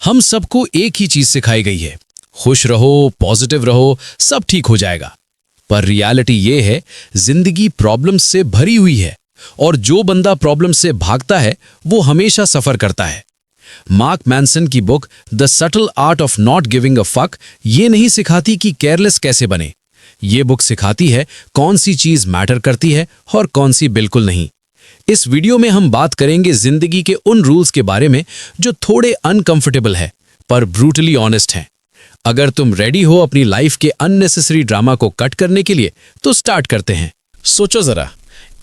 हम सबको एक ही चीज सिखाई गई है, खुश रहो, पॉजिटिव रहो, सब ठीक हो जाएगा। पर रियलिटी ये है, जिंदगी प्रॉब्लम्स से भरी हुई है और जो बंदा प्रॉब्लम से भागता है वो हमेशा सफर करता है। मार्क मैनसन की book the subtle art of not giving a fuck ये नहीं सिखाती कि केयरलेस कैसे बने। ये बुक सिखाती है कौन सी चीज मैटर करती है और कौन सी बिल्कुल नहीं। इस वीडियो में हम बात करेंगे जिंदगी के उन रूल्स के बारे में जो थोड़े अनकंफर्टेबल है पर ब्रूटली ऑनेस्ट हैं। अगर तुम रेडी हो अपनी लाइफ के अननेसेसरी ड्रामा को कट करने के लिए तो स्टार्ट करते हैं। सोचो जरा,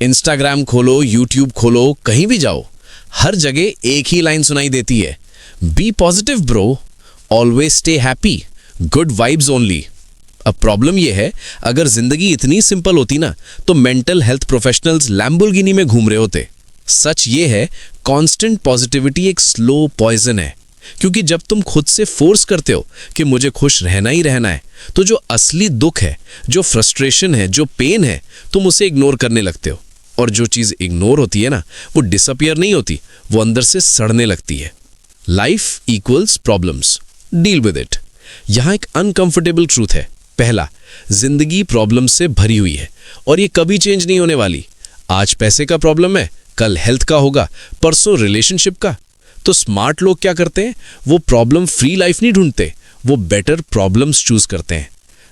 इंस्टाग्राम खोलो, यूट्यूब खोलो, कहीं भी जाओ, हर जगह एक ही लाइन सुनाई देती है, be positive bro, always stay happy, good vibes only. अब प्रॉब्लम यह है, अगर जिंदगी इतनी सिंपल होती ना तो मेंटल हेल्थ प्रोफेशनल्स लैम्बोर्गिनी में घूम रहे होते। सच ये है, कांस्टेंट पॉजिटिविटी एक स्लो पॉइजन है, क्योंकि जब तुम खुद से फोर्स करते हो कि मुझे खुश रहना ही रहना है, तो जो असली दुख है, जो फ्रस्ट्रेशन है, जो पेन है, तुम उसे इग्नोर करने लगते हो। और जो चीज़ इग्नोर होती है ना, वो डिसअपियर नहीं होती, वो अंदर से सड़ने लगती है। Life equals problems, deal with it. यहाँ एक अनकंफर्टेबल ट्रूथ है। पहला, जिंदगी प्रॉब्लम से भरी हुई है और ये कभी चेंज नहीं होने वाली। आज पैसे का प्रॉब्लम है, कल हेल्थ का होगा, परसों रिलेशनशिप का। तो स्मार्ट लोग क्या करते हैं, वो प्रॉब्लम फ्री लाइफ नहीं ढूंढते, वो बेटर प्रॉब्लम्स चूज करते हैं।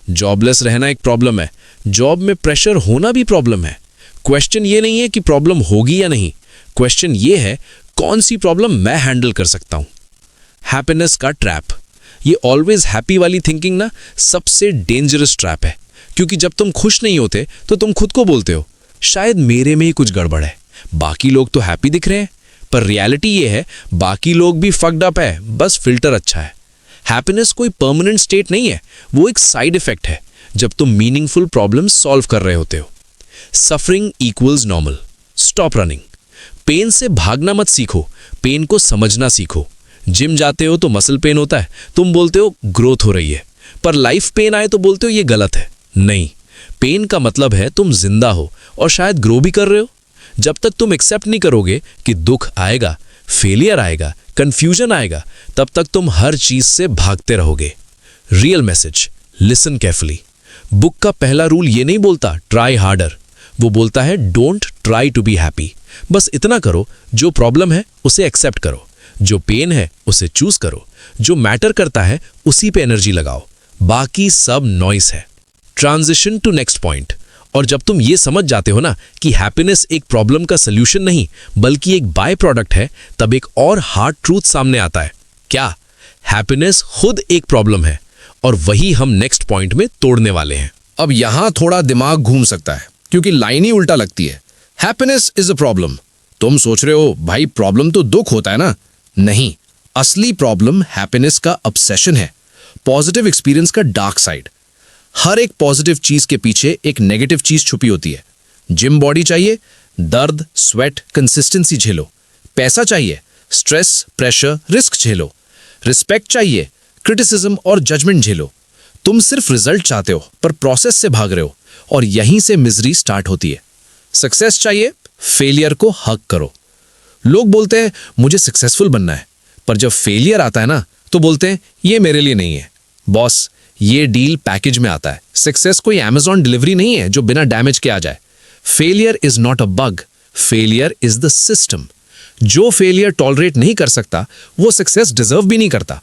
जॉबलेस रहना एक प्रॉब्लम है, जॉब में प्रेशर होना भी प्रॉब्लम है। क्वेश्चन ये नहीं है कि प्रॉब्लम होगी या नहीं, क्वेश्चन ये है कौन सी प्रॉब्लम मैं हैंडल कर सकता हूं। हैप्पीनेस का ट्रैप, ये ऑलवेज हैप्पी वाली थिंकिंग ना सबसे डेंजरस ट्रैप है, क्योंकि जब तुम खुश नहीं होते तो तुम खुद को बोलते हो शायद मेरे में ही कुछ गड़बड़ है, बाकी लोग तो हैप्पी दिख रहे हैं। पर रियलिटी ये है, बाकी लोग भी फक्ड अप है, बस फिल्टर अच्छा है। हैप्पीनेस कोई परमानेंट स्टेट नहीं है, वो एक साइड इफेक्ट है जब तुम मीनिंगफुल प्रॉब्लम्स सॉल्व कर रहे होते हो। Suffering equals normal, stop running. Pain से भागना मत सीखो, पेन को समझना सीखो। जिम जाते हो तो मसल पेन होता है, तुम बोलते हो ग्रोथ हो रही है, पर लाइफ पेन आए तो बोलते हो ये गलत है। नहीं, पेन का मतलब है तुम जिंदा हो और शायद ग्रो भी कर रहे हो। जब तक तुम एक्सेप्ट नहीं करोगे कि दुख आएगा, फेलियर आएगा, कंफ्यूजन आएगा, तब तक तुम हर चीज से भागते रहोगे। Real message, listen carefully. Book का पहला रूल ये नहीं बोलता ट्राई हार्डर, वो बोलता है don't try to be happy. बस इतना करो, जो प्रॉब्लम है उसे एक्सेप्ट करो, जो पेन है उसे चूज करो, जो मैटर करता है उसी पे एनर्जी लगाओ, बाकी सब नॉइस है। Transition to next point. और जब तुम ये समझ जाते हो ना कि हैप्पीनेस एक प्रॉब्लम का सल्यूशन नहीं बल्कि एक बाय प्रोडक्ट है, तब एक और हार्ड ट्रूथ सामने आता है। क्या? हैप्पीनेस खुद एक प्रॉब्लम है, और वही हम नेक्स्ट पॉइंट में तोड़ने वाले हैं। अब यहां थोड़ा दिमाग घूम सकता है, क्योंकि लाइन ही उल्टा लगती है। Happiness is a problem. तुम सोच रहे हो भाई प्रॉब्लम तो दुख होता है ना? नहीं, असली प्रॉब्लम हैप्पीनेस का ऑब्सेशन है, पॉजिटिव एक्सपीरियंस का डार्क साइड। हर एक पॉजिटिव चीज के पीछे एक नेगेटिव चीज छुपी होती है। जिम बॉडी चाहिए, दर्द, स्वेट, कंसिस्टेंसी झेलो। पैसा चाहिए, स्ट्रेस, प्रेशर, रिस्क झेलो। रिस्पेक्ट चाहिए, क्रिटिसिज्म और जजमेंट झेलो। तुम सिर्फ रिजल्ट चाहते हो पर प्रोसेस से भाग रहे हो, और यहीं से मिजरी स्टार्ट होती है। सक्सेस चाहिए, फेलियर को हक करो। लोग बोलते हैं मुझे सक्सेसफुल बनना है, पर जब फेलियर आता है ना तो बोलते हैं ये मेरे लिए नहीं है। बॉस, ये डील पैकेज में आता है। सक्सेस कोई अमेज़न डिलीवरी नहीं है जो बिना डैमेज के आ जाए। Failure is not a bug, failure is the system. जो फेलियर टॉलरेट नहीं कर सकता वो सक्सेस डिजर्व भी नहीं करता।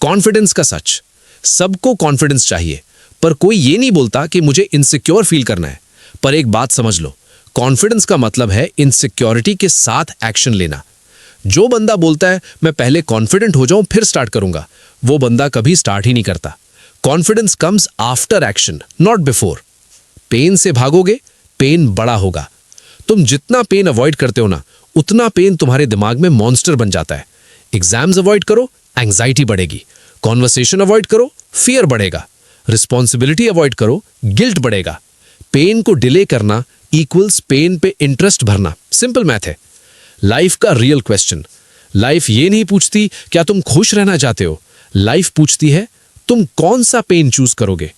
कॉन्फिडेंस का सच, सबको कॉन्फिडेंस चाहिए, पर कोई ये नहीं बोलता कि मुझे इनसिक्योर फील करना है। पर एक बात समझ लो, कॉन्फिडेंस का मतलब है इनसिक्योरिटी के साथ एक्शन लेना। जो बंदा बोलता है मैं पहले कॉन्फिडेंट हो जाऊं फिर स्टार्ट करूंगा, वो बंदा कभी स्टार्ट ही नहीं करता। Confidence comes after action, not before. Pain से भागोगे, पेन बड़ा होगा। तुम जितना पेन अवॉइड करते हो ना, उतना पेन तुम्हारे दिमाग में मॉन्स्टर बन जाता है। एग्जाम्स अवॉइड करो, एंग्जाइटी बढ़ेगी। कॉन्वर्सेशन अवॉइड करो, फियर बढ़ेगा। रिस्पॉन्सिबिलिटी अवॉइड करो, गिल्ट बढ़ेगा। पेन को डिले करना इक्वल्स पेन पे इंटरेस्ट भरना। सिंपल मैथ है। लाइफ का रियल क्वेश्चन, लाइफ ये नहीं पूछती क्या तुम खुश रहना चाहते हो, लाइफ पूछती है तुम कौन सा पेन चूज करोगे।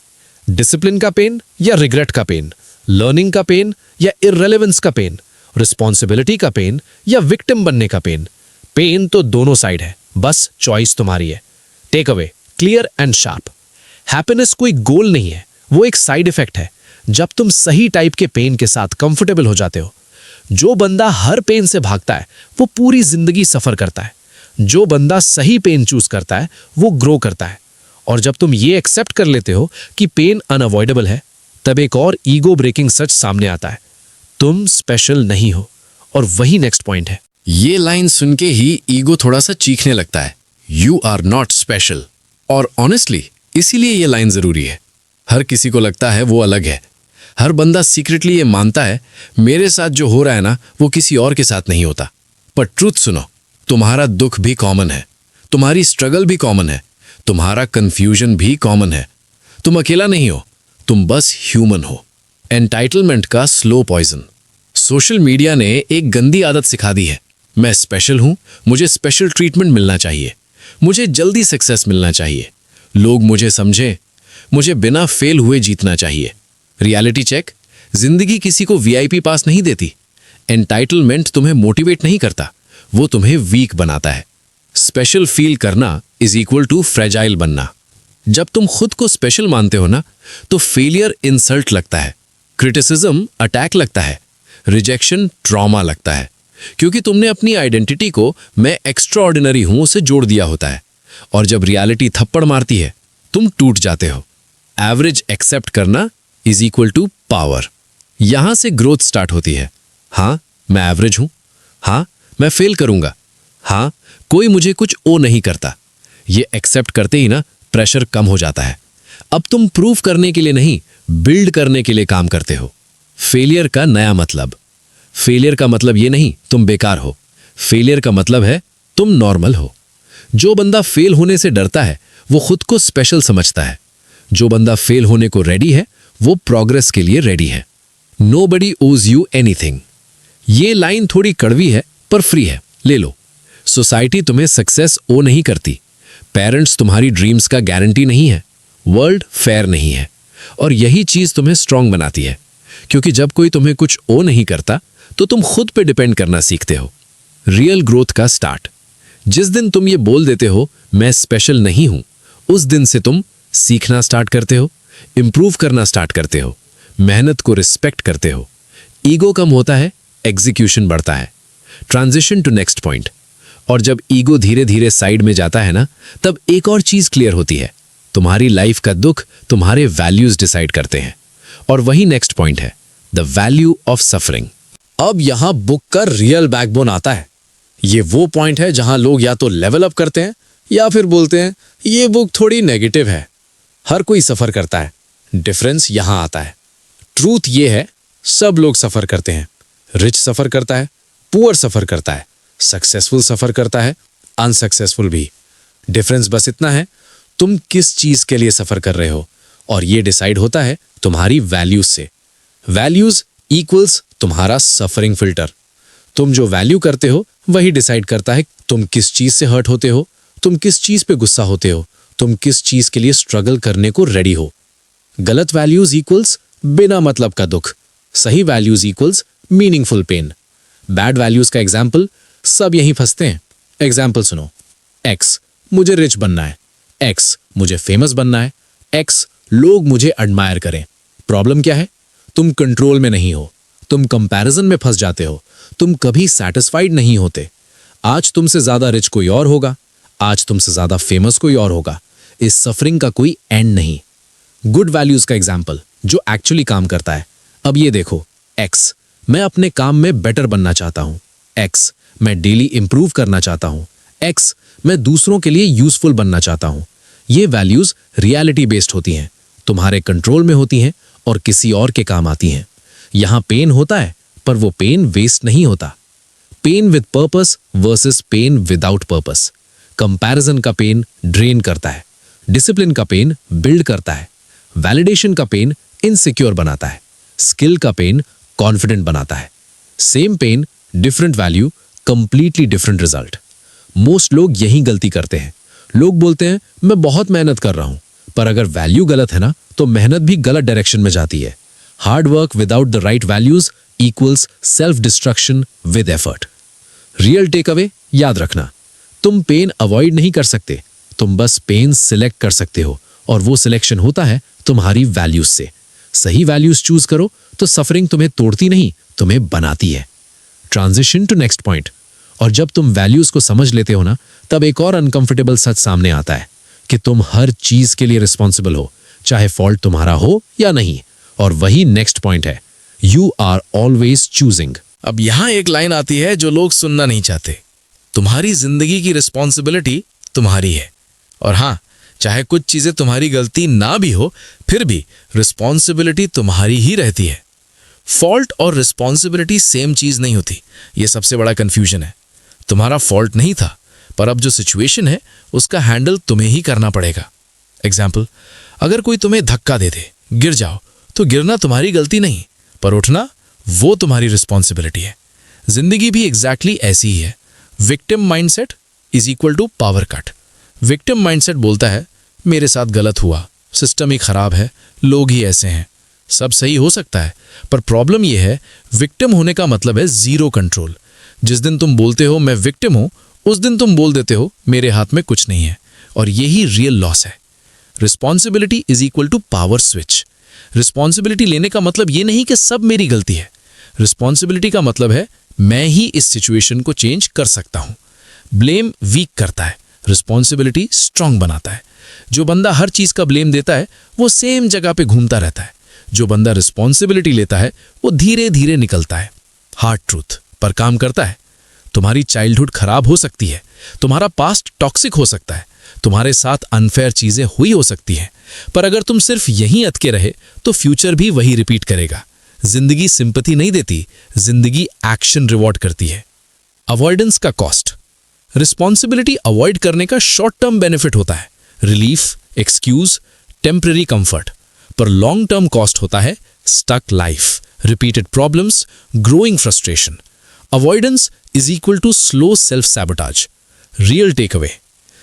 डिसिप्लिन का पेन या रिग्रेट का पेन, लर्निंग का पेन या इररेलेवेंस का पेन, रिस्पॉन्सिबिलिटी का पेन या विक्टिम बनने का पेन। पेन तो दोनों साइड है, बस चॉइस तुम्हारी है। Take away clear and sharp. Happiness कोई गोल नहीं है, वो एक साइड इफेक्ट है। जब तुम सही टाइप के पेन के साथ कंफर्टेबल हो जाते हो, जो बंदा हर पेन से भागता है वो पूरी जिंदगी सफर करता है। जो बंदा सही पेन चूज करता है वो ग्रो करता है। और जब तुम ये एक्सेप्ट कर लेते हो कि पेन अनअवॉइडेबल है, तब एक और ईगो ब्रेकिंग सच सामने आता है, तुम स्पेशल नहीं हो। और वही नेक्स्ट पॉइंट है। ये लाइन सुन के ही ईगो थोड़ा सा चीखने लगता है, यू आर नॉट स्पेशल। और ऑनेस्टली इसीलिए ये लाइन जरूरी है। हर किसी को लगता है वो अलग है। हर बंदा सीक्रेटली ये मानता है, मेरे साथ जो हो रहा है ना वो किसी और के साथ नहीं होता। पर ट्रूथ सुनो, तुम्हारा दुख भी कॉमन है, तुम्हारी स्ट्रगल भी कॉमन है, तुम्हारा कंफ्यूजन भी कॉमन है। तुम अकेला नहीं हो, तुम बस ह्यूमन हो। एंटाइटलमेंट का स्लो पॉइजन। सोशल मीडिया ने एक गंदी आदत सिखा दी है, मैं स्पेशल हूं, मुझे स्पेशल ट्रीटमेंट मिलना चाहिए, मुझे जल्दी सक्सेस मिलना चाहिए, लोग मुझे समझें, मुझे बिना फेल हुए जीतना चाहिए। रियलिटी चेक, जिंदगी किसी को वीआईपी पास नहीं देती। एंटाइटलमेंट तुम्हें मोटिवेट नहीं करता, वो तुम्हें वीक बनाता है। स्पेशल फील करना इज इक्वल टू फ्रेजाइल बनना। जब तुम खुद को स्पेशल मानते हो ना, तो फेलियर इंसल्ट लगता है, क्रिटिसिज्म अटैक लगता है, रिजेक्शन ट्रॉमा लगता है, क्योंकि तुमने अपनी आइडेंटिटी को मैं एक्स्ट्रा ऑर्डिनरी हूं से जोड़ दिया होता है। और जब रियलिटी थप्पड़ मारती है, तुम टूट जाते हो। एवरेज एक्सेप्ट करना इज इक्वल टू पावर। यहां से ग्रोथ स्टार्ट होती है। हाँ, मैं एवरेज हूं, हाँ मैं फेल करूंगा, हाँ कोई मुझे कुछ ओ नहीं करता। ये एक्सेप्ट करते ही ना प्रेशर कम हो जाता है। अब तुम प्रूव करने के लिए नहीं, बिल्ड करने के लिए काम करते हो। फेलियर का नया मतलब। फेलियर का मतलब ये नहीं तुम बेकार हो, फेलियर का मतलब है तुम नॉर्मल हो। जो बंदा फेल होने से डरता है वो खुद को स्पेशल समझता है। जो बंदा फेल होने को रेडी है वो प्रोग्रेस के लिए रेडी है। नोबडी ओज यू एनीथिंग। ये लाइन थोड़ी कड़वी है पर फ्री है, ले लो। सोसाइटी तुम्हें सक्सेस ओ नहीं करती, पेरेंट्स तुम्हारी ड्रीम्स का गारंटी नहीं है, वर्ल्ड फेयर नहीं है। और यही चीज तुम्हें स्ट्रांग बनाती है, क्योंकि जब कोई तुम्हें कुछ ओ नहीं करता तो तुम खुद पे डिपेंड करना सीखते हो। रियल ग्रोथ का स्टार्ट। जिस दिन तुम ये बोल देते हो मैं स्पेशल नहीं हूं, उस दिन से तुम सीखना स्टार्ट करते हो, इंप्रूव करना स्टार्ट करते हो, मेहनत को रिस्पेक्ट करते हो। ईगो कम होता है, एग्जीक्यूशन बढ़ता है। Transition to next point. और जब ईगो धीरे धीरे साइड में जाता है ना, तब एक और चीज क्लियर होती है, तुम्हारी लाइफ का दुख तुम्हारे वैल्यूज डिसाइड करते हैं। और वही नेक्स्ट पॉइंट है, द वैल्यू ऑफ सफरिंग। अब यहां बुक का रियल बैकबोन आता है। ये वो पॉइंट है जहां लोग या तो लेवल अप करते हैं या फिर बोलते हैं ये बुक थोड़ी नेगेटिव है। हर कोई सफर करता है, डिफरेंस यहां आता है। ट्रूथ ये है, सब लोग सफर करते हैं। रिच सफर करता है, पुअर सफर करता है, सक्सेसफुल सफर करता है, अनसक्सेसफुल भी। डिफरेंस बस इतना है, तुम किस चीज के लिए सफर कर रहे हो, और ये डिसाइड होता है तुम्हारी वैल्यूज से। वैल्यूज इक्वल्स तुम्हारा सफरिंग फिल्टर। तुम जो वैल्यू करते हो वही डिसाइड करता है तुम किस चीज से हर्ट होते हो, तुम किस चीज पे गुस्सा होते हो, तुम किस चीज के लिए स्ट्रगल करने को रेडी हो। गलत वैल्यूज इक्वल्स बिना मतलब का दुख, सही values equals meaningful pain. Bad values का एग्जाम्पल सब यहीं फंसते हैं। एग्जाम्पल सुनो, एक्स मुझे रिच बनना है, एक्स मुझे फेमस बनना है, एक्स लोग मुझे एडमायर करें। प्रॉब्लम क्या है? तुम कंट्रोल में नहीं हो, तुम कंपैरिजन में फंस जाते हो, तुम कभी सैटिस्फाइड नहीं होते। आज तुमसे ज्यादा रिच कोई और होगा, आज तुमसे ज्यादा फेमस कोई और होगा। इस सफरिंग का कोई एंड नहीं। गुड वैल्यूज का एग्जाम्पल जो एक्चुअली काम करता है। अब ये देखो, एक्स मैं अपने काम में बेटर बनना चाहता हूं, एक्स मैं डेली इंप्रूव करना चाहता हूं, एक्स मैं दूसरों के लिए यूजफुल बनना चाहता हूं। ये वैल्यूज रियलिटी बेस्ड होती हैं, तुम्हारे कंट्रोल में होती हैं और किसी और के काम आती हैं। यहां पेन होता है पर वो पेन वेस्ट नहीं होता। Pain with purpose versus pain without purpose. Comparison का पेन ड्रेन करता है, डिसिप्लिन का पेन बिल्ड करता है, वैलिडेशन का पेन इनसिक्योर बनाता है, स्किल का पेन कॉन्फिडेंट बनाता है। Same pain different value completely different result. Most लोग यही गलती करते हैं। लोग बोलते हैं मैं बहुत मेहनत कर रहा हूं, पर अगर वैल्यू गलत है ना तो मेहनत भी गलत डायरेक्शन में जाती है। Hard work without the right values equals self destruction with effort. Real take away याद रखना, तुम पेन अवॉइड नहीं कर सकते, तुम बस पेन सिलेक्ट कर सकते हो, और वो सिलेक्शन होता है तुम्हारी वैल्यूज से। सही वैल्यूज चूज करो तो सफरिंग तुम्हें तोड़ती नहीं, तुम्हें बनाती है। Transition to next point. और जब तुम वैल्यूज को समझ लेते हो ना, तब एक और अनकंफर्टेबल सच सामने आता है कि तुम हर चीज के लिए रिस्पॉन्सिबल हो, चाहे फॉल्ट तुम्हारा हो या नहीं। और वही नेक्स्ट पॉइंट है, यू आर ऑलवेज चूजिंग। अब यहां एक लाइन आती है जो लोग सुनना नहीं चाहते। तुम्हारी जिंदगी की रिस्पॉन्सिबिलिटी तुम्हारी है, और हां, चाहे कुछ चीजें तुम्हारी गलती ना भी हो, फिर भी रिस्पॉन्सिबिलिटी तुम्हारी ही रहती है। फॉल्ट और रिस्पॉन्सिबिलिटी सेम चीज नहीं होती, यह सबसे बड़ा कंफ्यूजन है। तुम्हारा फॉल्ट नहीं था, पर अब जो सिचुएशन है उसका हैंडल तुम्हें ही करना पड़ेगा। एग्जाम्पल, अगर कोई तुम्हें धक्का दे दे, गिर जाओ, तो गिरना तुम्हारी गलती नहीं, पर उठना वो तुम्हारी रिस्पॉन्सिबिलिटी है। जिंदगी भी एग्जैक्टली ऐसी ही है। Victim mindset is equal to power cut. Victim mindset बोलता है मेरे साथ गलत हुआ, सिस्टम ही खराब है, लोग ही ऐसे हैं। सब सही हो सकता है, पर प्रॉब्लम यह है विक्टिम होने का मतलब है जीरो कंट्रोल। जिस दिन तुम बोलते हो मैं विक्टिम हूं, उस दिन तुम बोल देते हो मेरे हाथ में कुछ नहीं है, और यही रियल लॉस है। Responsibility is equal to power switch. Responsibility लेने का मतलब ये नहीं कि सब मेरी गलती है। रिस्पॉन्सिबिलिटी का मतलब है मैं ही इस सिचुएशन को चेंज कर सकता हूं। ब्लेम वीक करता है, रिस्पॉन्सिबिलिटी स्ट्रांग बनाता है। जो बंदा हर चीज का ब्लेम देता है वो सेम जगह पे घूमता रहता है। जो बंदा रिस्पॉन्सिबिलिटी लेता है वो धीरे धीरे निकलता है। हार्ड ट्रूथ पर काम करता है। तुम्हारी चाइल्डहुड खराब हो सकती है, तुम्हारा पास्ट टॉक्सिक हो सकता है, तुम्हारे साथ अनफेयर चीजें हुई हो सकती हैं, पर अगर तुम सिर्फ यहीं अटके रहे तो फ्यूचर भी वही रिपीट करेगा। जिंदगी सिंपैथी नहीं देती, जिंदगी एक्शन रिवॉर्ड करती है। अवॉइडेंस का कॉस्ट। रिस्पॉन्सिबिलिटी अवॉइड करने का शॉर्ट टर्म बेनिफिट होता है, रिलीफ, एक्सक्यूज, टेम्पररी कंफर्ट, पर लॉन्ग टर्म कॉस्ट होता है stuck life, repeated problems, growing frustration. Avoidance is equal to slow self sabotage. Real take away,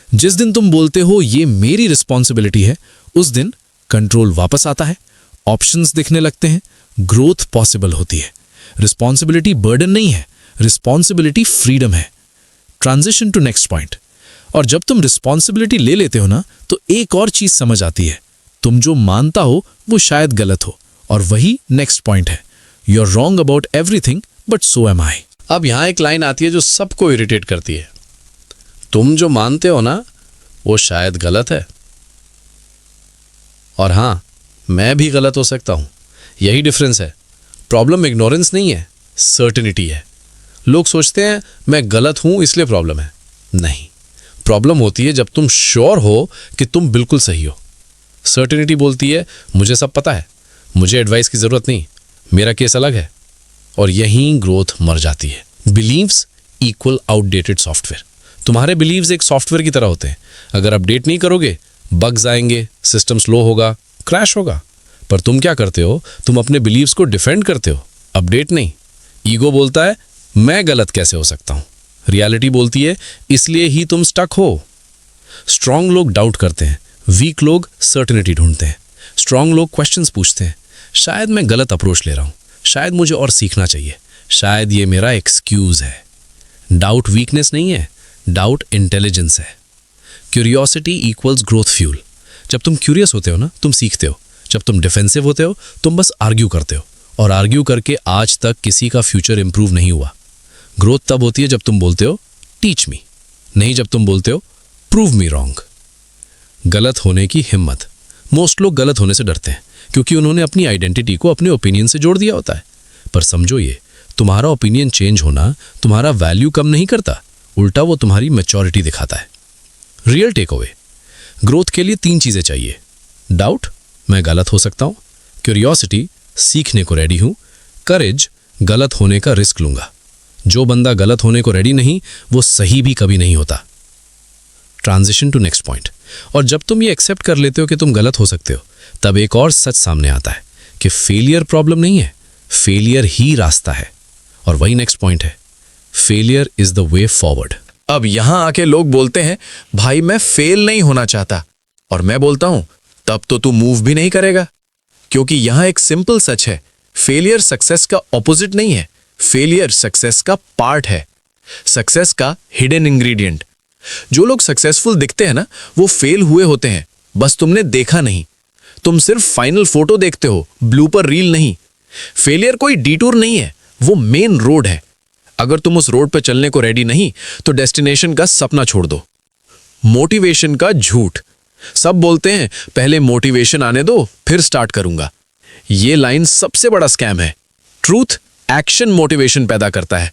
जिस दिन तुम बोलते हो ये मेरी रिस्पॉन्सिबिलिटी है, उस दिन कंट्रोल वापस आता है, ऑप्शंस दिखने लगते हैं, ग्रोथ पॉसिबल होती है। रिस्पॉन्सिबिलिटी बर्डन नहीं है, रिस्पॉन्सिबिलिटी फ्रीडम है। Transition to next point. और जब तुम रिस्पॉन्सिबिलिटी ले लेते हो ना, तो एक और चीज समझ आती है, तुम जो मानता हो वो शायद गलत हो, और वही नेक्स्ट पॉइंट है, you are wrong about everything but so am I. अब यहां एक लाइन आती है जो सबको इरिटेट करती है, तुम जो मानते हो ना वो शायद गलत है, और हां, मैं भी गलत हो सकता हूं। यही डिफरेंस है। प्रॉब्लम इग्नोरेंस नहीं है, सर्टेनिटी है। लोग सोचते हैं मैं गलत हूं इसलिए प्रॉब्लम है। नहीं, प्रॉब्लम होती है जब तुम श्योर हो कि तुम बिल्कुल सही हो। सर्टेनिटी बोलती है मुझे सब पता है, मुझे एडवाइस की जरूरत नहीं, मेरा केस अलग है, और यहीं ग्रोथ मर जाती है। Beliefs equal outdated software. तुम्हारे बिलीव्स एक सॉफ्टवेयर की तरह होते हैं। अगर अपडेट नहीं करोगे, बग्स आएंगे, सिस्टम स्लो होगा, क्रैश होगा। पर तुम क्या करते हो, तुम अपने बिलीव्स को डिफेंड करते हो, अपडेट नहीं। ईगो बोलता है मैं गलत कैसे हो सकता हूं, रियलिटी बोलती है इसलिए ही तुम स्टक हो। स्ट्रांग लोग डाउट करते हैं, वीक लोग सर्टेनिटी ढूंढते हैं। स्ट्रांग लोग क्वेश्चंस पूछते हैं, शायद मैं गलत अप्रोच ले रहा हूं, शायद मुझे और सीखना चाहिए, शायद ये मेरा एक्सक्यूज है। डाउट वीकनेस नहीं है, डाउट इंटेलिजेंस है। Curiosity equals growth fuel. जब तुम क्यूरियस होते हो ना, तुम सीखते हो। जब तुम डिफेंसिव होते हो, तुम बस आर्ग्यू करते हो, और आर्ग्यू करके आज तक किसी का फ्यूचर इंप्रूव नहीं हुआ। ग्रोथ तब होती है जब तुम बोलते हो टीच मी, नहीं जब तुम बोलते हो प्रूव मी रॉन्ग। गलत होने की हिम्मत। मोस्ट लोग गलत होने से डरते हैं क्योंकि उन्होंने अपनी आइडेंटिटी को अपने ओपिनियन से जोड़ दिया होता है। पर समझो ये, तुम्हारा ओपिनियन चेंज होना तुम्हारा वैल्यू कम नहीं करता, उल्टा वो तुम्हारी मैच्योरिटी दिखाता है। Real take away. ग्रोथ के लिए 3 चीजें चाहिए, डाउट, मैं गलत हो सकता हूं, क्यूरियोसिटी, सीखने को रेडी हूं, करेज, गलत होने का रिस्क लूंगा। जो बंदा गलत होने को रेडी नहीं, वो सही भी कभी नहीं होता। Transition to next point. और जब तुम ये एक्सेप्ट कर लेते हो कि तुम गलत हो सकते हो, तब एक और सच सामने आता है कि फेलियर प्रॉब्लम नहीं है, फेलियर ही रास्ता है। और वही नेक्स्ट पॉइंट है, failure is the way forward. अब यहां आके लोग बोलते हैं भाई मैं फेल नहीं होना चाहता, और मैं बोलता हूं तब तो तू मूव भी नहीं करेगा, क्योंकि यहां एक सिंपल सच है, फेलियर सक्सेस का ऑपोजिट नहीं है, फेलियर सक्सेस का पार्ट है, सक्सेस का हिडन इंग्रेडिएंट। जो लोग सक्सेसफुल दिखते हैं ना, वो फेल हुए होते हैं, बस तुमने देखा नहीं। तुम सिर्फ फाइनल फोटो देखते हो, ब्लूपर रील नहीं। फेलियर कोई डिटूर नहीं है, वो मेन रोड है। अगर तुम उस रोड पे चलने को रेडी नहीं तो डेस्टिनेशन का सपना छोड़ दो। मोटिवेशन का झूठ। सब बोलते हैं पहले मोटिवेशन आने दो फिर स्टार्ट करूंगा। ये लाइन सबसे बड़ा स्कैम है। ट्रूथ एक्शन मोटिवेशन पैदा करता है।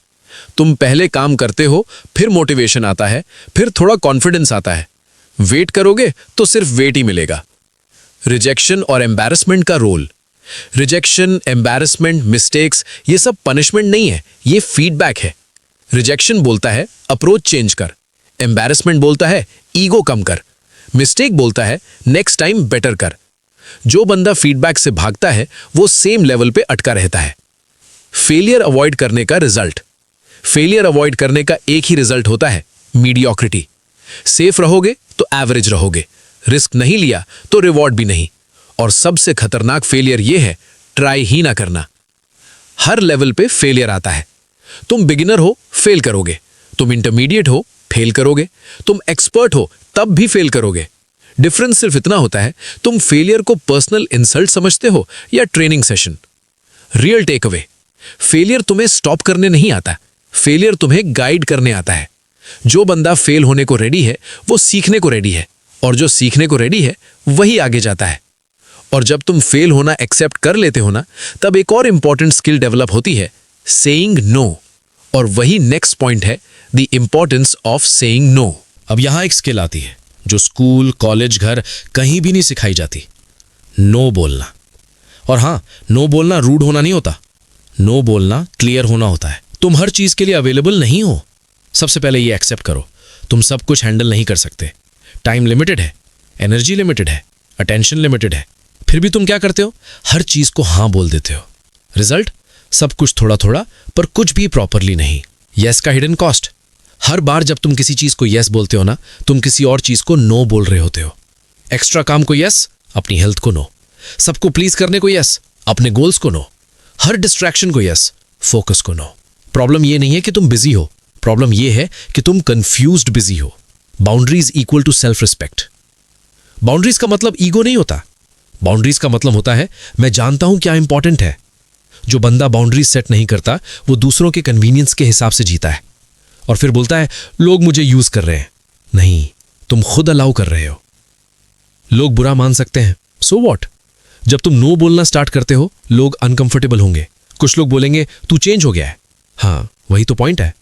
तुम पहले काम करते हो, फिर मोटिवेशन आता है, फिर थोड़ा कॉन्फिडेंस आता है। वेट करोगे तो सिर्फ वेट ही मिलेगा। रिजेक्शन और एम्बैरेसमेंट का रोल। रिजेक्शन, एम्बैरेसमेंट, मिस्टेक्स ये सब पनिशमेंट नहीं है, ये फीडबैक है। रिजेक्शन बोलता है अप्रोच चेंज कर, एम्बैरेसमेंट बोलता है ईगो कम कर, मिस्टेक बोलता है नेक्स्ट टाइम बेटर कर। जो बंदा फीडबैक से भागता है वो सेम लेवल पे अटका रहता है। फेलियर अवॉइड करने का रिजल्ट। फेलियर अवॉइड करने का एक ही रिजल्ट होता है, मीडियोक्रिटी। सेफ रहोगे तो एवरेज रहोगे, रिस्क नहीं लिया तो रिवॉर्ड भी नहीं। और सबसे खतरनाक फेलियर यह है, ट्राई ही ना करना। हर लेवल पे फेलियर आता है। तुम बिगिनर हो, फेल करोगे। तुम इंटरमीडिएट हो, फेल करोगे। तुम एक्सपर्ट हो, तब भी फेल करोगे। डिफरेंस सिर्फ इतना होता है, तुम फेलियर को पर्सनल इंसल्ट समझते हो या training session. Real take away, failure तुम्हें स्टॉप करने नहीं आता, फेलियर तुम्हें गाइड करने आता है। जो बंदा फेल होने को रेडी है वो सीखने को रेडी है, और जो सीखने को रेडी है वही आगे जाता है। और जब तुम फेल होना एक्सेप्ट कर लेते हो ना, तब एक और इंपॉर्टेंट स्किल डेवलप होती है, सेइंग नो। और वही नेक्स्ट पॉइंट है, the importance of saying no. अब यहां एक स्किल आती है जो स्कूल, कॉलेज, घर कहीं भी नहीं सिखाई जाती, नो बोलना। और हां, नो बोलना रूड होना नहीं होता, नो बोलना क्लियर होना होता है। तुम हर चीज के लिए अवेलेबल नहीं हो। सबसे पहले ये एक्सेप्ट करो, तुम सब कुछ हैंडल नहीं कर सकते। टाइम लिमिटेड है, एनर्जी लिमिटेड है, अटेंशन लिमिटेड है। फिर भी तुम क्या करते हो, हर चीज को हां बोल देते हो। रिजल्ट, सब कुछ थोड़ा थोड़ा, पर कुछ भी प्रॉपरली नहीं। यस का हिडन कॉस्ट। हर बार जब तुम किसी चीज को यस बोलते हो ना, तुम किसी और चीज को नो बोल रहे होते हो। एक्स्ट्रा काम को यस, अपनी हेल्थ को नो। सबको प्लीज करने को यस, अपने गोल्स को नो। हर डिस्ट्रैक्शन को यस, फोकस को नो। प्रॉब्लम ये नहीं है कि तुम बिजी हो, प्रॉब्लम ये है कि तुम कंफ्यूज्ड बिजी हो। Boundaries equal to self respect. Boundaries का मतलब ईगो नहीं होता। बाउंड्रीज का मतलब होता है मैं जानता हूं क्या इंपॉर्टेंट है। जो बंदा बाउंड्रीज सेट नहीं करता वो दूसरों के कन्वीनियंस के हिसाब से जीता है और फिर बोलता है लोग मुझे यूज कर रहे हैं। नहीं, तुम खुद अलाउ कर रहे हो। लोग बुरा मान सकते हैं, सो व्हाट। जब तुम नो बोलना स्टार्ट करते हो, लोग अनकंफर्टेबल होंगे। कुछ लोग बोलेंगे तू चेंज हो गया है। हाँ, वही तो पॉइंट है।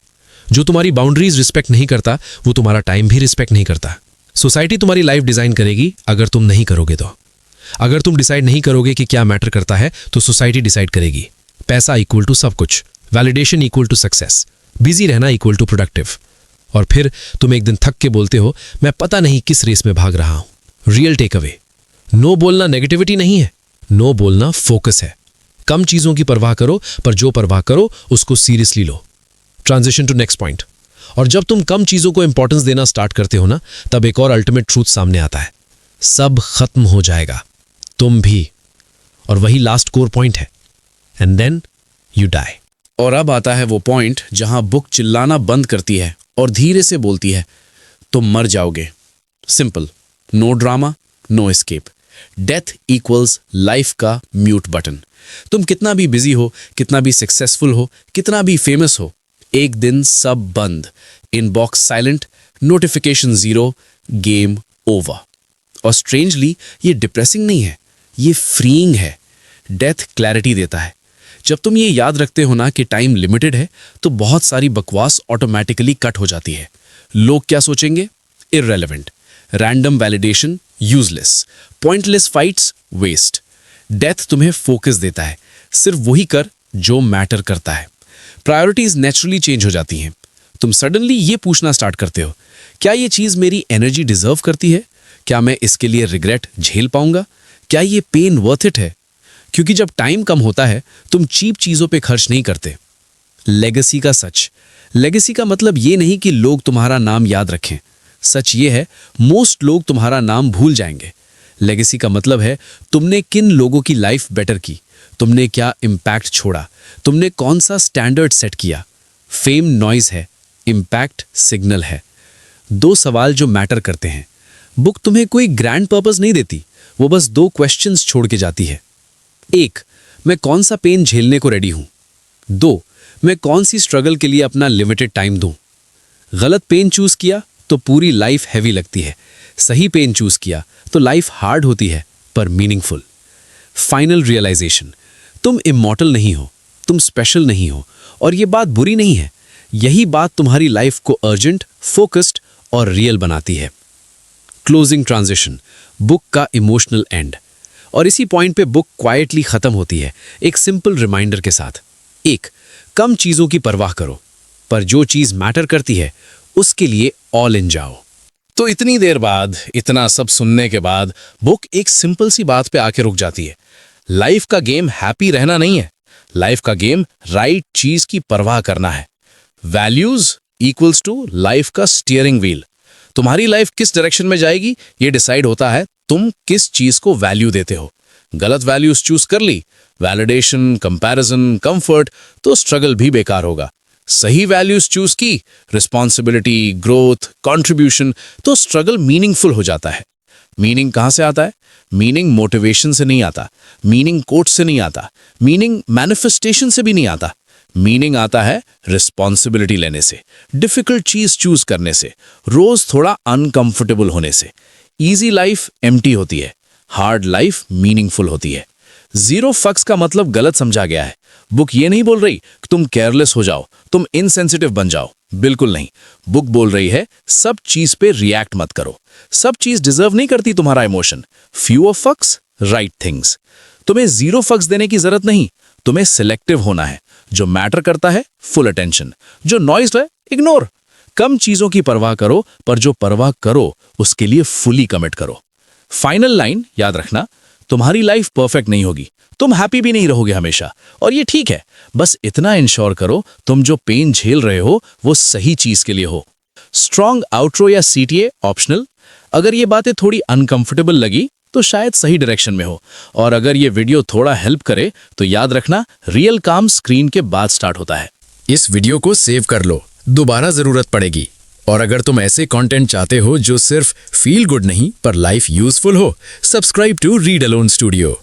जो तुम्हारी बाउंड्रीज रिस्पेक्ट नहीं करता वो तुम्हारा टाइम भी रिस्पेक्ट नहीं करता। सोसाइटी तुम्हारी लाइफ डिजाइन करेगी अगर तुम नहीं करोगे तो। अगर तुम डिसाइड नहीं करोगे कि क्या मैटर करता है तो सोसाइटी डिसाइड करेगी। पैसा इक्वल टू सब कुछ, validation equal to success, busy रहना इक्वल टू प्रोडक्टिव। और फिर तुम एक दिन थक के बोलते हो मैं पता नहीं किस रेस में भाग रहा हूं। रियल टेक अवे, नो बोलना नेगेटिविटी नहीं है, नो बोलना फोकस है। कम चीजों की परवाह करो, पर जो परवाह करो उसको सीरियसली लो। Transition to next point. और जब तुम कम चीजों को इंपॉर्टेंस देना स्टार्ट करते हो ना, तब एक और अल्टीमेट ट्रूथ सामने आता है, सब खत्म हो जाएगा, तुम भी। और वही लास्ट कोर पॉइंट है, एंड देन यू डाई। और अब आता है वो पॉइंट जहां बुक चिल्लाना बंद करती है और धीरे से बोलती है तुम मर जाओगे। Simple, no drama, no escape. Death equals life का म्यूट बटन। तुम कितना भी बिजी हो, कितना भी सक्सेसफुल हो, कितना भी फेमस हो, एक दिन सब बंद। Inbox silent, notification zero, game over. और स्ट्रेंजली ये डिप्रेसिंग नहीं है, ये फ्रीइंग है। डेथ क्लैरिटी देता है। जब तुम ये याद रखते हो ना कि टाइम लिमिटेड है, तो बहुत सारी बकवास ऑटोमेटिकली कट हो जाती है। लोग क्या सोचेंगे, irrelevant. Random validation useless. Pointless fights waste. Death तुम्हें फोकस देता है, सिर्फ वही कर जो मैटर करता है। प्रायोरिटीज नेचुरली चेंज हो जाती हैं। तुम सडनली ये पूछना स्टार्ट करते हो, क्या ये चीज मेरी एनर्जी डिजर्व करती है? क्या मैं इसके लिए रिग्रेट झेल पाऊंगा? क्या ये पेन वर्थ इट है? क्योंकि जब टाइम कम होता है, तुम चीप चीजों पे खर्च नहीं करते। लेगेसी का सच। लेगेसी का मतलब ये नहीं कि लोग तुम्हारा नाम याद रखें। सच ये है, मोस्ट लोग तुम्हारा नाम भूल जाएंगे। लेगेसी का मतलब है तुमने किन लोगों की लाइफ बेटर की, तुमने क्या इम्पैक्ट छोड़ा, तुमने कौन सा स्टैंडर्ड सेट किया। फेम नॉइज है, इम्पैक्ट सिग्नल है। दो सवाल जो मैटर करते हैं। बुक तुम्हें कोई ग्रैंड पर्पस नहीं देती, वो बस दो क्वेश्चंस छोड़ के जाती है। 1, मैं कौन सा पेन झेलने को रेडी हूं। 2, मैं कौन सी स्ट्रगल के लिए अपना लिमिटेड टाइम दूं। गलत पेन चूज किया तो पूरी लाइफ हैवी लगती है, सही पेन चूज किया तो लाइफ हार्ड होती है पर मीनिंगफुल। फाइनल रियलाइजेशन, तुम इमॉर्टल नहीं हो, तुम स्पेशल नहीं हो, और ये बात बुरी नहीं है। यही बात तुम्हारी लाइफ को अर्जेंट, फोकस्ड और रियल बनाती है। क्लोजिंग ट्रांजिशन, बुक का इमोशनल एंड। और इसी पॉइंट पे बुक क्वाइटली खत्म होती है एक सिंपल रिमाइंडर के साथ। 1, कम चीजों की परवाह करो, पर जो चीज मैटर करती है उसके लिए ऑल इन जाओ। तो इतनी देर बाद, इतना सब सुनने के बाद बुक एक सिंपल सी बात पे आके रुक जाती है। लाइफ का गेम हैप्पी रहना नहीं है, लाइफ का गेम राइट चीज की परवाह करना है। वैल्यूज इक्वल्स टू लाइफ का स्टीयरिंग व्हील। तुम्हारी लाइफ किस डायरेक्शन में जाएगी ये डिसाइड होता है तुम किस चीज को वैल्यू देते हो। गलत वैल्यूज चूज कर ली, वैलिडेशन, कंपैरिजन, कंफर्ट, तो स्ट्रगल भी बेकार होगा। सही वैल्यूज चूज की, रिस्पॉन्सिबिलिटी, ग्रोथ, कंट्रीब्यूशन, तो स्ट्रगल मीनिंगफुल हो जाता है। मीनिंग कहां से आता है? मीनिंग मोटिवेशन से नहीं आता, मीनिंग कोट से नहीं आता, मीनिंग मैनिफेस्टेशन से भी नहीं आता। मीनिंग आता है रिस्पॉन्सिबिलिटी लेने से, डिफिकल्ट चीज चूज करने से, रोज थोड़ा अनकंफर्टेबल होने से। इजी लाइफ एम्प्टी होती है, हार्ड लाइफ मीनिंगफुल होती है। 0 फक्स का मतलब गलत समझा गया है। बुक ये नहीं बोल रही कि तुम केयरलेस हो जाओ, तुम इनसेंसिटिव बन जाओ, बिल्कुल नहीं। बुक बोल रही है सब चीज पे रिएक्ट मत करो। सब चीज डिजर्व नहीं करती तुम्हारा इमोशन। फ्यूअर फक्स, राइट थिंग्स। तुम्हें 0 फक्स देने की जरूरत नहीं, तुम्हें सिलेक्टिव होना है। जो मैटर करता है फुल अटेंशन, जो नॉइज है इग्नोर। कम चीजों की परवाह करो, पर जो परवाह करो उसके लिए फुली कमिट करो। फाइनल लाइन याद रखना, तुम्हारी लाइफ परफेक्ट नहीं होगी, तुम हैप्पी भी नहीं रहोगे हमेशा, और ये ठीक है। बस इतना इंश्योर करो तुम जो पेन झेल रहे हो वो सही चीज के लिए हो। स्ट्रॉन्ग आउट्रो या सीटीए ऑप्शनल। अगर ये बातें थोड़ी अनकंफर्टेबल लगी तो शायद सही डायरेक्शन में हो, और अगर ये वीडियो थोड़ा हेल्प करे तो याद रखना रियल काम स्क्रीन के बाद स्टार्ट होता है। इस वीडियो को सेव कर लो, दोबारा जरूरत पड़ेगी। और अगर तुम ऐसे कंटेंट चाहते हो जो सिर्फ फील गुड नहीं पर लाइफ यूजफुल हो, subscribe to read alone studio.